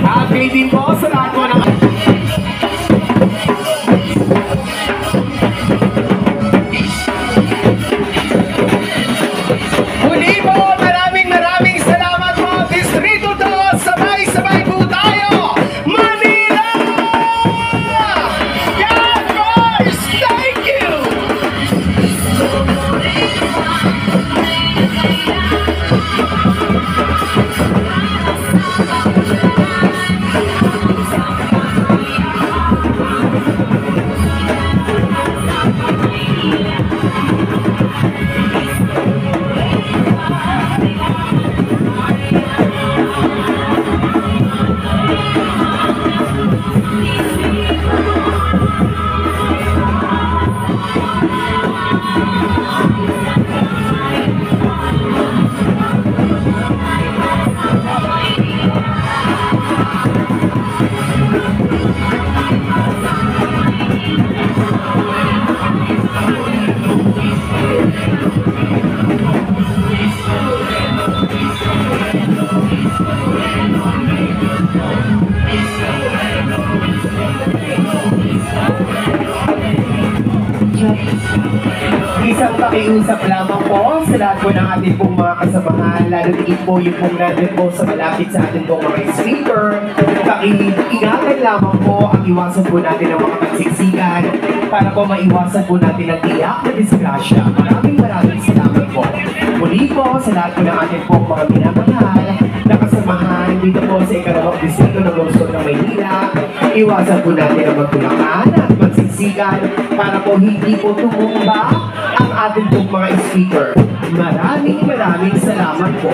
Happy din po sa lahat po ng... Muli po, maraming salamat po. Distrito 2, sabay-sabay po tayo. Manila! God boys, thank you! Isang pakiusap lamang po sa lahat po ng ating pong mga kasamahan, lalo din po yung pong nandun po sa malapit sa ating pong mga speaker. Pakiingatan lamang po ang iwasan po natin ng mga pagsiksikan para po maiwasan po natin ang tiyak na disgrasya. Maraming salamat po. Muli po sa lahat po ng ating pong mga minamahal na kasamahan dito po sa ikalawang distrito ng lungsod ng Maynila. Iwasan po natin ang magtulakan at magsiksikan para po hindi po tumumba ang ating pong mga speaker. Maraming salamat po.